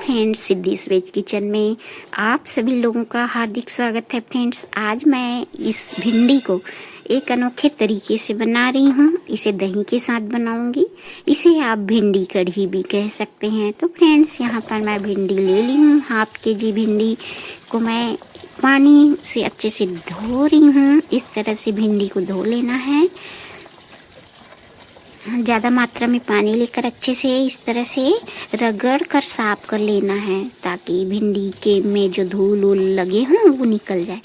Friends, siddhis veg kitchen में आप सभी लोगों का हार्दिक स्वागत है। फ्रेंड्स, आज मैं इस भिंडी को एक अनोखे तरीके से बना रही हूँ। इसे दही के साथ बनाऊंगी। इसे आप भिंडी कढ़ी भी कह सकते हैं। तो फ्रेंड्स, यहाँ पर मैं भिंडी ले ली हूँ। हाफ केजी भिंडी को मैं पानी से अच्छे से धो रही हूँ। इस तरह से भिंडी को धो लेना है। ज़्यादा मात्रा में पानी लेकर अच्छे से इस तरह से रगड़ कर साफ कर लेना है, ताकि भिंडी के में जो धूल वूल लगे हों वो निकल जाए।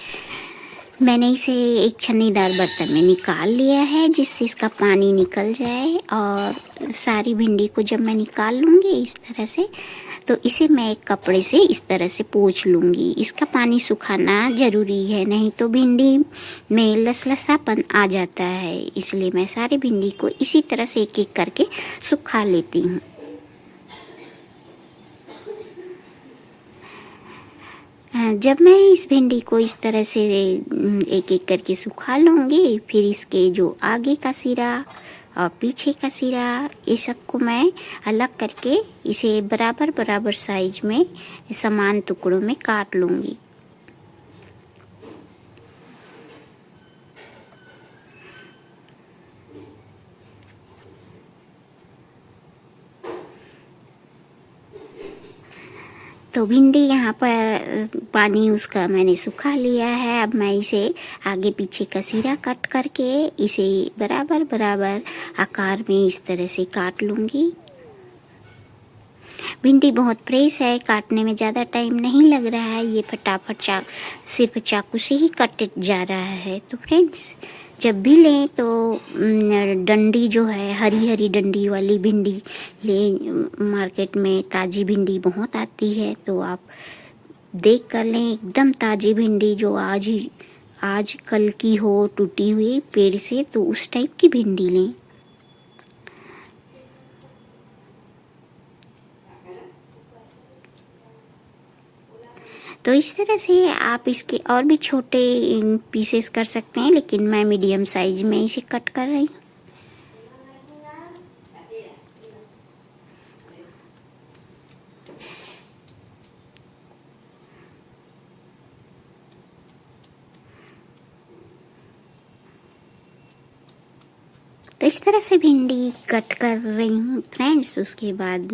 मैंने इसे एक छन्नीदार बर्तन में निकाल लिया है, जिससे इसका पानी निकल जाए। और सारी भिंडी को जब मैं निकाल लूँगी इस तरह से, तो इसे मैं एक कपड़े से इस तरह से पोंछ लूँगी। इसका पानी सुखाना ज़रूरी है, नहीं तो भिंडी में लसलसापन आ जाता है। इसलिए मैं सारी भिंडी को इसी तरह से एक एक करके सुखा लेती हूँ। जब मैं इस भिंडी को इस तरह से एक एक करके सुखा लूँगी, फिर इसके जो आगे का सिरा और पीछे का सिरा, ये सब को मैं अलग करके इसे बराबर बराबर साइज में समान टुकड़ों में काट लूँगी। तो भिंडी यहाँ पर पानी उसका मैंने सुखा लिया है। अब मैं इसे आगे पीछे का सिरा कट करके इसे बराबर बराबर आकार में इस तरह से काट लूँगी। भिंडी बहुत फ्रेश है, काटने में ज़्यादा टाइम नहीं लग रहा है। ये फटाफट सिर्फ चाकू से ही कट जा रहा है। तो फ्रेंड्स, जब भी लें तो डंडी जो है, हरी हरी डंडी वाली भिंडी लें। मार्केट में ताज़ी भिंडी बहुत आती है, तो आप देख कर लें एकदम ताज़ी भिंडी, जो आज कल की हो, टूटी हुई पेड़ से, तो उस टाइप की भिंडी लें। तो इस तरह से आप इसके और भी छोटे पीसेस कर सकते हैं, लेकिन मैं मीडियम साइज में इसे कट कर रही हूँ। तो इस तरह से भिंडी कट कर रही हूँ फ्रेंड्स। उसके बाद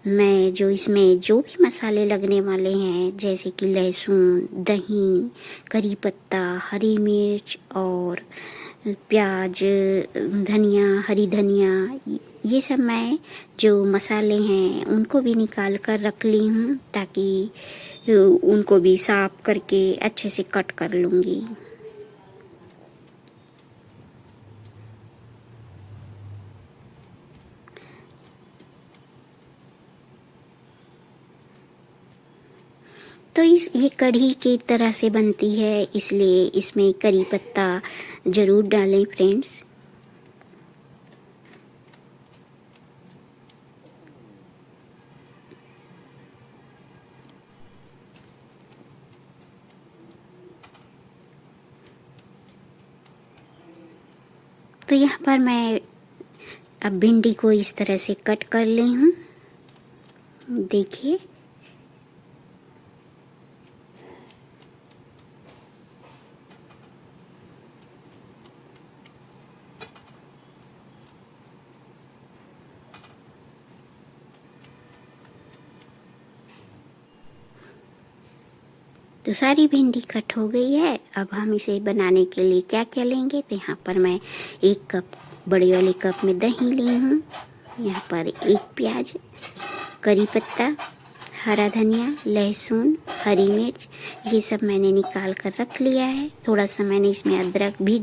मैं जो इसमें जो भी मसाले लगने वाले हैं, जैसे कि लहसुन, दही, करी पत्ता, हरी मिर्च और प्याज, धनिया, हरी धनिया, ये सब मैं जो मसाले हैं उनको भी निकाल कर रख ली हूँ, ताकि उनको भी साफ करके अच्छे से कट कर लूँगी। तो ये कढ़ी की तरह से बनती है, इसलिए इसमें करी पत्ता ज़रूर डालें फ्रेंड्स। तो यहाँ पर मैं अब भिंडी को इस तरह से कट कर ली हूँ, देखिए। तो सारी भिंडी कट हो गई है। अब हम इसे बनाने के लिए क्या क्या लेंगे, तो यहाँ पर मैं एक कप, बड़े वाले कप में दही ली हूँ। यहाँ पर एक प्याज, करी पत्ता, हरा धनिया, लहसुन, हरी मिर्च, ये सब मैंने निकाल कर रख लिया है। थोड़ा सा मैंने इसमें अदरक भी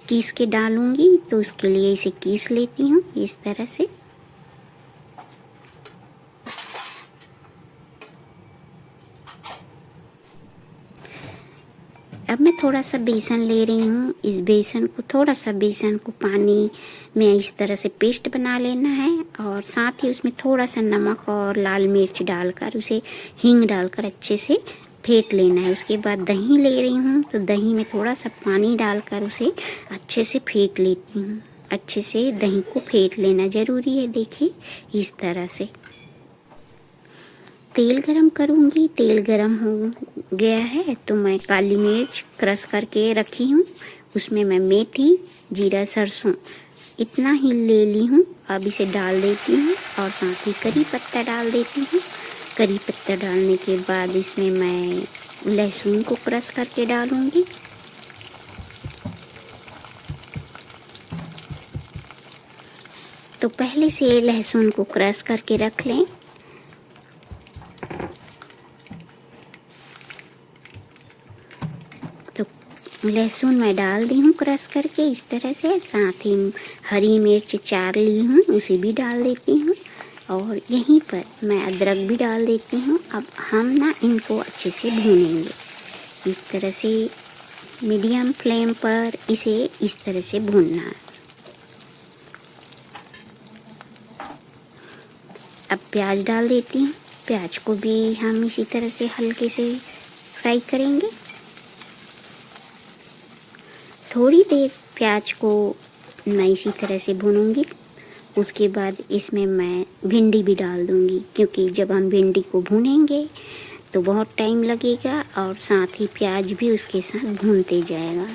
कीस के डालूँगी, तो उसके लिए इसे कीस लेती हूँ इस तरह से। अब मैं थोड़ा सा बेसन ले रही हूँ। इस थोड़ा सा बेसन को पानी में इस तरह से पेस्ट बना लेना है, और साथ ही उसमें थोड़ा सा नमक और लाल मिर्च डालकर, उसे हींग डालकर अच्छे से फेंट लेना है। उसके बाद दही ले रही हूँ, तो दही में थोड़ा सा पानी डालकर उसे अच्छे से फेंट लेती हूँ। अच्छे से दही को फेंट लेना ज़रूरी है, देखिए इस तरह से। तेल गरम करूँगी। तेल गरम हो गया है तो मैं काली मिर्च क्रश करके रखी हूँ, उसमें मैं मेथी, जीरा, सरसों इतना ही ले ली हूँ। अब इसे डाल देती हूँ और साथ ही करी पत्ता डाल देती हूँ। करी पत्ता डालने के बाद इसमें मैं लहसुन को क्रश करके डालूँगी। तो पहले से लहसुन को क्रश करके रख लें। तो लहसुन मैं डाल दी हूँ क्रश करके इस तरह से। साथ ही हरी मिर्च 4 ली हूँ, उसे भी डाल देती हूँ और यहीं पर मैं अदरक भी डाल देती हूँ। अब हम ना इनको अच्छे से भूनेंगे इस तरह से, मीडियम फ्लेम पर इसे इस तरह से भूनना है। अब प्याज डाल देती हूँ। प्याज को भी हम इसी तरह से हल्के से फ्राई करेंगे। थोड़ी देर प्याज को मैं इसी तरह से भूनूंगी। उसके बाद इसमें मैं भिंडी भी डाल दूंगी, क्योंकि जब हम भिंडी को भूनेंगे तो बहुत टाइम लगेगा और साथ ही प्याज भी उसके साथ भूनते जाएगा।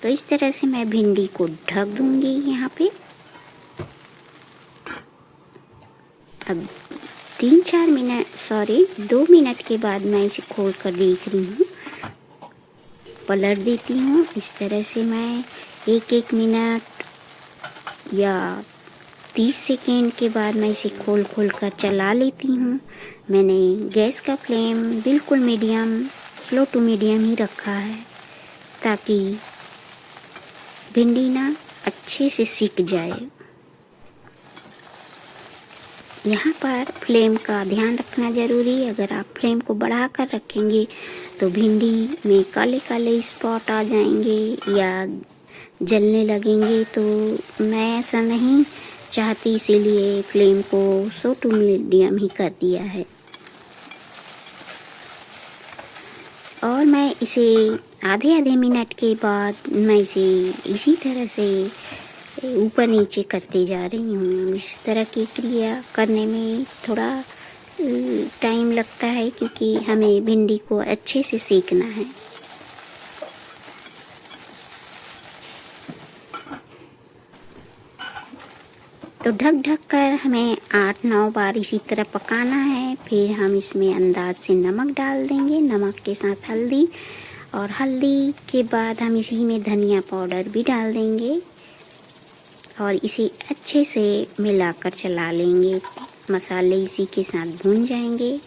तो इस तरह से मैं भिंडी को ढक दूंगी यहाँ पे। अब 2 मिनट के बाद मैं इसे खोल कर देख रही हूँ, पलट देती हूँ। इस तरह से मैं 1-1 मिनट या 30 सेकेंड के बाद मैं इसे खोल कर चला लेती हूँ। मैंने गैस का फ्लेम बिल्कुल मीडियम, लो टू मीडियम ही रखा है, ताकि भिंडी ना अच्छे से सिक जाए। यहाँ पर फ्लेम का ध्यान रखना ज़रूरी है। अगर आप फ्लेम को बढ़ा कर रखेंगे तो भिंडी में काले काले स्पॉट आ जाएंगे या जलने लगेंगे। तो मैं ऐसा नहीं चाहती, इसीलिए फ्लेम को लो टू मीडियम ही कर दिया है। और मैं इसे आधे मिनट के बाद मैं इसे इसी तरह से ऊपर नीचे करते जा रही हूँ। इस तरह की क्रिया करने में थोड़ा टाइम लगता है, क्योंकि हमें भिंडी को अच्छे से सेकना है। तो ढक कर हमें 8-9 बार इसी तरह पकाना है। फिर हम इसमें अंदाज से नमक डाल देंगे, नमक के साथ हल्दी, और हल्दी के बाद हम इसी में धनिया पाउडर भी डाल देंगे और इसे अच्छे से मिलाकर चला लेंगे। मसाले इसी के साथ भून जाएंगे।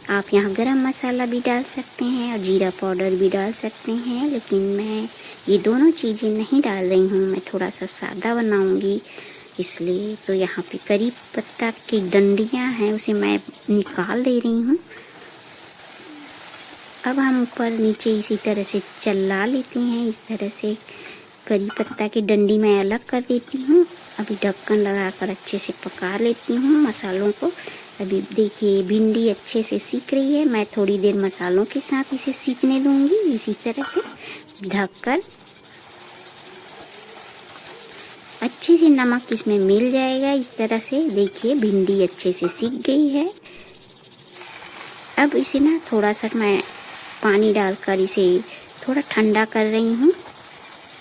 आप यहाँ गरम मसाला भी डाल सकते हैं और जीरा पाउडर भी डाल सकते हैं, लेकिन मैं ये दोनों चीज़ें नहीं डाल रही हूँ। मैं थोड़ा सा सादा बनाऊँगी इसलिए। तो यहाँ पे करी पत्ता की डंडियाँ हैं, उसे मैं निकाल दे रही हूँ। अब हम ऊपर नीचे इसी तरह से चला लेते हैं। इस तरह से करी पत्ता की डंडी मैं अलग कर देती हूँ। अभी ढक्कन लगा कर अच्छे से पका लेती हूँ मसालों को। अभी देखिए भिंडी अच्छे से सीख रही है। मैं थोड़ी देर मसालों के साथ इसे सीखने दूंगी इसी तरह से ढककर। अच्छे से नमक इसमें मिल जाएगा। इस तरह से देखिए भिंडी अच्छे से सीख गई है। अब इसे ना थोड़ा सा मैं पानी डालकर इसे थोड़ा ठंडा कर रही हूँ।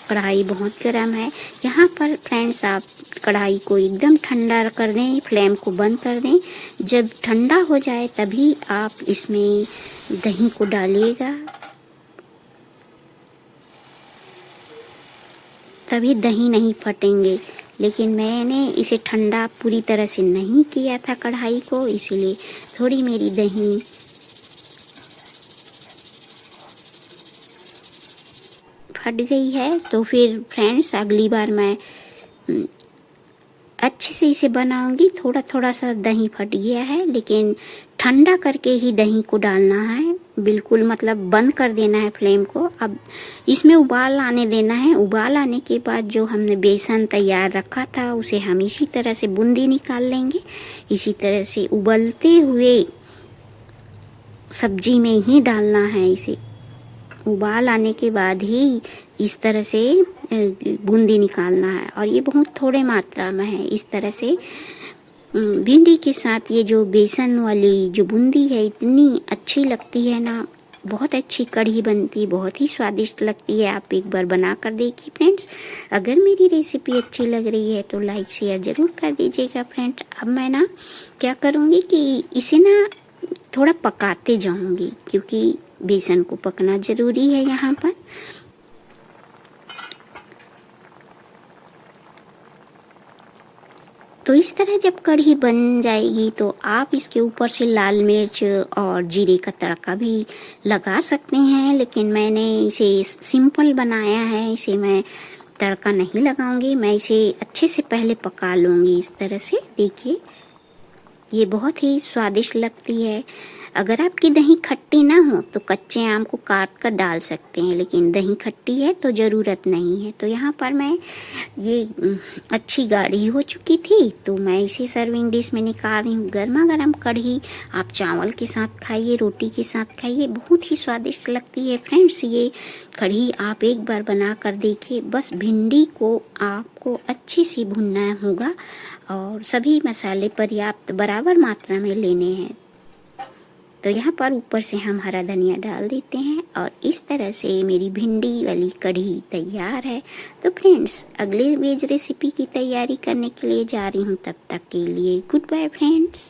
कढ़ाई बहुत गर्म है। यहाँ पर फ्रेंड्स आप कढ़ाई को एकदम ठंडा कर दें, फ्लेम को बंद कर दें। जब ठंडा हो जाए तभी आप इसमें दही को डालिएगा, तभी दही नहीं फटेंगे। लेकिन मैंने इसे ठंडा पूरी तरह से नहीं किया था कढ़ाई को, इसीलिए थोड़ी मेरी दही फट गई है। तो फिर फ्रेंड्स अगली बार मैं अच्छे से इसे बनाऊंगी। थोड़ा थोड़ा सा दही फट गया है, लेकिन ठंडा करके ही दही को डालना है। बिल्कुल मतलब बंद कर देना है फ्लेम को। अब इसमें उबाल आने देना है। उबाल आने के बाद जो हमने बेसन तैयार रखा था उसे हम इसी तरह से बूंदी निकाल लेंगे। इसी तरह से उबलते हुए सब्जी में ही डालना है इसे। उबाल आने के बाद ही इस तरह से बूंदी निकालना है, और ये बहुत थोड़े मात्रा में है। इस तरह से भिंडी के साथ ये जो बेसन वाली जो बूंदी है इतनी अच्छी लगती है ना, बहुत अच्छी कढ़ी बनती, बहुत ही स्वादिष्ट लगती है। आप एक बार बना कर देखिए फ्रेंड्स। अगर मेरी रेसिपी अच्छी लग रही है तो लाइक शेयर ज़रूर कर दीजिएगा फ्रेंड्स। अब मैं ना क्या करूँगी कि इसे ना थोड़ा पकाते जाऊँगी, क्योंकि बेसन को पकना ज़रूरी है यहाँ पर। तो इस तरह जब कढ़ी बन जाएगी तो आप इसके ऊपर से लाल मिर्च और जीरे का तड़का भी लगा सकते हैं, लेकिन मैंने इसे सिंपल बनाया है, इसे मैं तड़का नहीं लगाऊंगी। मैं इसे अच्छे से पहले पका लूँगी। इस तरह से देखिए, ये बहुत ही स्वादिष्ट लगती है। अगर आपकी दही खट्टी ना हो तो कच्चे आम को काट कर डाल सकते हैं, लेकिन दही खट्टी है तो ज़रूरत नहीं है। तो यहाँ पर मैं ये अच्छी गाढ़ी हो चुकी थी तो मैं इसे सर्विंग डिश में निकाल रही हूँ। गर्मा गर्म कढ़ी आप चावल के साथ खाइए, रोटी के साथ खाइए, बहुत ही स्वादिष्ट लगती है फ्रेंड्स। ये कढ़ी आप एक बार बना कर देखिए। बस भिंडी को आपको अच्छी सी भुनना होगा और सभी मसाले पर्याप्त बराबर मात्रा में लेने हैं। तो यहाँ पर ऊपर से हम हरा धनिया डाल देते हैं और इस तरह से मेरी भिंडी वाली कढ़ी तैयार है। तो फ्रेंड्स, अगले वेज रेसिपी की तैयारी करने के लिए जा रही हूँ। तब तक के लिए गुड बाय फ्रेंड्स।